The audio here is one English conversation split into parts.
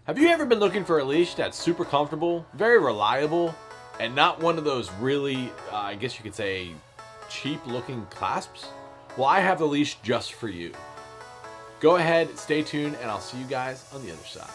Have you ever been looking for a leash that's super comfortable, very reliable, and not one of those really, I guess you could say, cheap looking clasps? Well, I have the leash just for you. Go ahead, stay tuned, and I'll see you guys on the other side.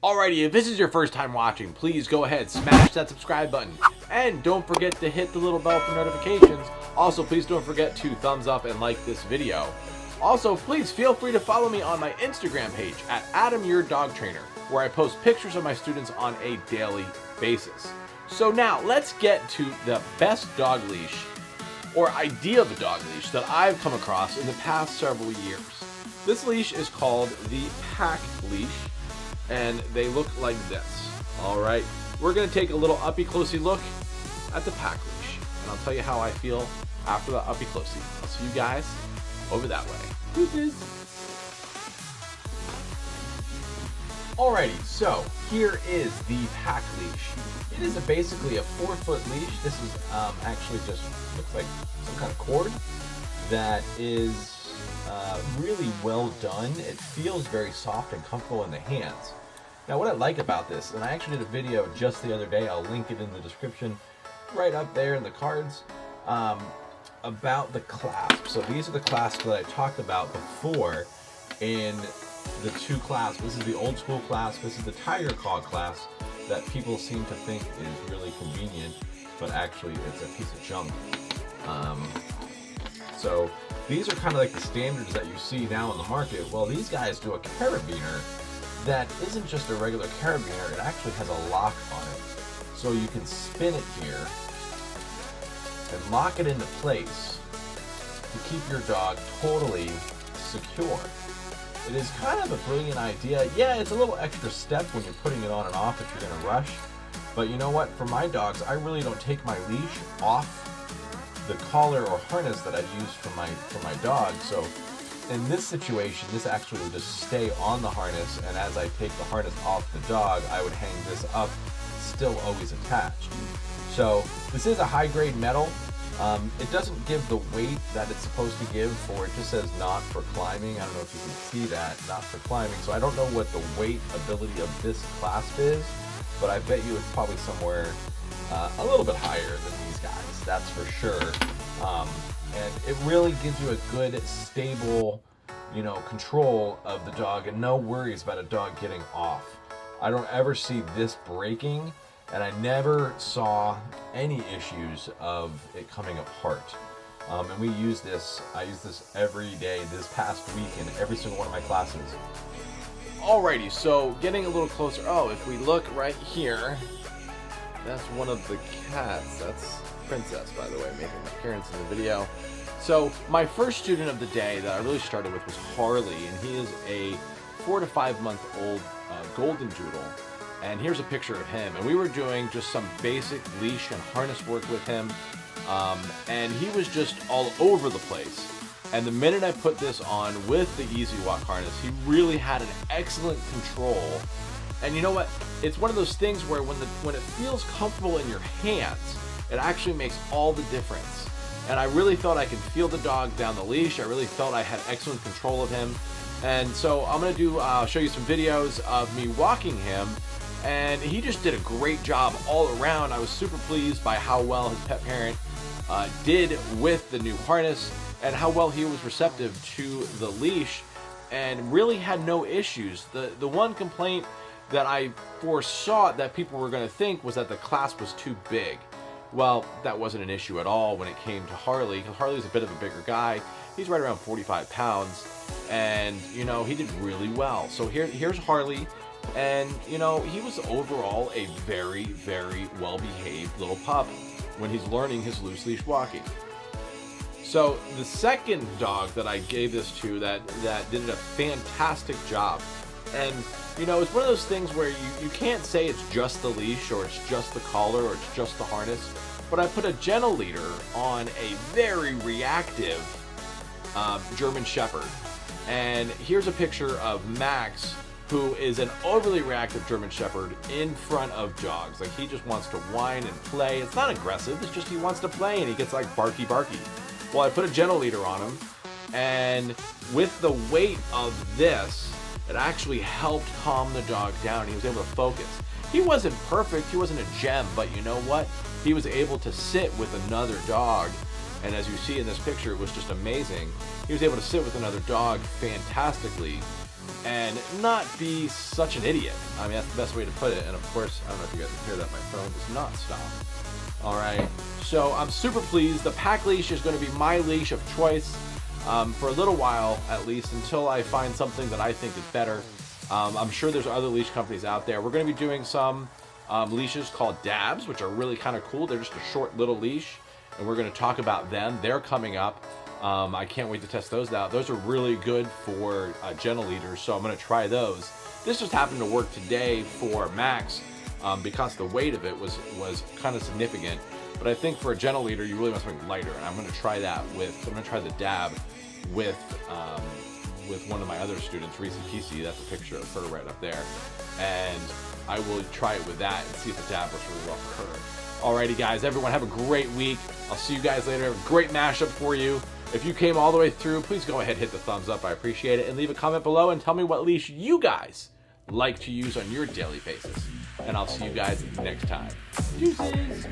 Alrighty, if this is your first time watching, please go ahead, smash that subscribe button. And don't forget to hit the little bell for notifications. Also, please don't forget to thumbs up and like this video. Also, please feel free to follow me on my Instagram page at Adam Your Dog Trainer, where I post pictures of my students on a daily basis. So now, let's get to the best dog leash, or idea of a dog leash, that I've come across in the past several years. This leash is called the Pack Leash, and they look like this. Alright, we're going to take a little uppy-closey look at the Pack Leash, and I'll tell you how I feel after the uppy-closey. I'll see you guys over that way. Alrighty, so here is the Pack Leash. It is basically a 4-foot leash. This is actually just looks like some kind of cord that is really well done. It feels very soft and comfortable in the hands. Now, what I like about this, and I actually did a video just the other day, I'll link it in the description right up there in the cards, about the clasp. So these are the clasps that I talked about before in the two clasps. This is the old school clasp. This is the tiger claw clasp that people seem to think is really convenient, but actually it's a piece of junk. So these are kind of like the standards that you see now in the market. Well, these guys do a carabiner that isn't just a regular carabiner. It actually has a lock on it. So you can spin it here and lock it into place to keep your dog totally secure. It is kind of a brilliant idea. Yeah, it's a little extra step when you're putting it on and off if you're going to rush. But you know what? For my dogs, I really don't take my leash off the collar or harness that I use for my dog. So in this situation, this actually would just stay on the harness, and as I take the harness off the dog, I would hang this up, still always attached. So this is a high-grade metal. It doesn't give the weight that it's supposed to give for, it just says not for climbing. I don't know if you can see that, not for climbing. So I don't know what the weight ability of this clasp is, but I bet you it's probably somewhere a little bit higher than these guys, that's for sure. And it really gives you a good, stable, control of the dog, and no worries about a dog getting off. I don't ever see this breaking, and I never saw any issues of it coming apart. And I use this every day this past week in every single one of my classes. Alrighty, so getting a little closer. Oh, if we look right here, that's one of the cats. That's Princess, by the way, making an appearance in the video. So my first student of the day that I really started with was Harley, and he is a 4 to 5 month old golden doodle. And here's a picture of him. And we were doing just some basic leash and harness work with him, and he was just all over the place. And the minute I put this on with the Easy Walk harness, he really had an excellent control. And you know what? It's one of those things where when it feels comfortable in your hands, it actually makes all the difference. And I really felt I could feel the dog down the leash. I really felt I had excellent control of him. And so I'm going to show you some videos of me walking him. And he just did a great job all around. I was super pleased by how well his pet parent did with the new harness and how well he was receptive to the leash and really had no issues. The one complaint that I foresaw that people were going to think was that the clasp was too big. Well, that wasn't an issue at all when it came to Harley, because Harley's a bit of a bigger guy. He's right around 45 pounds, and, he did really well. So here's Harley, and, he was overall a very, very well-behaved little pup when he's learning his loose leash walking. So the second dog that I gave this to that did a fantastic job, and it's one of those things where you can't say it's just the leash or it's just the collar or it's just the harness, but I put a gentle leader on a very reactive German Shepherd. And here's a picture of Max who is an overly reactive German Shepherd in front of dogs. Like, he just wants to whine and play. It's not aggressive, it's just he wants to play, and he gets like barky. Well, I put a gentle leader on him, and with the weight of this, it actually helped calm the dog down. He was able to focus. He wasn't perfect, he wasn't a gem, but you know what? He was able to sit with another dog, and as you see in this picture, it was just amazing. He was able to sit with another dog fantastically and not be such an idiot. I mean, that's the best way to put it. And of course, I don't know if you guys can hear that, my phone does not stop. All right, so I'm super pleased. The Pack Leash is going to be my leash of choice for a little while, at least, until I find something that I think is better. I'm sure there's other leash companies out there. We're going to be doing some leashes called dabs, which are really kind of cool. They're just a short little leash, and we're going to talk about them. They're coming up. I can't wait to test those out. Those are really good for gentle leaders, so I'm going to try those. This just happened to work today for Max because the weight of it was kind of significant. But I think for a gentle leader, you really want something lighter, and I'm going to try that I'm going to try the dab with one of my other students, Reese PC. That's a picture of her right up there, and I will try it with that and see if the dab works really well for her. Alrighty, guys, everyone have a great week. I'll see you guys later. I have a great mashup for you. If you came all the way through, please go ahead, hit the thumbs up. I appreciate it. And leave a comment below and tell me what leash you guys like to use on your daily basis. And I'll see you guys next time. Deuces.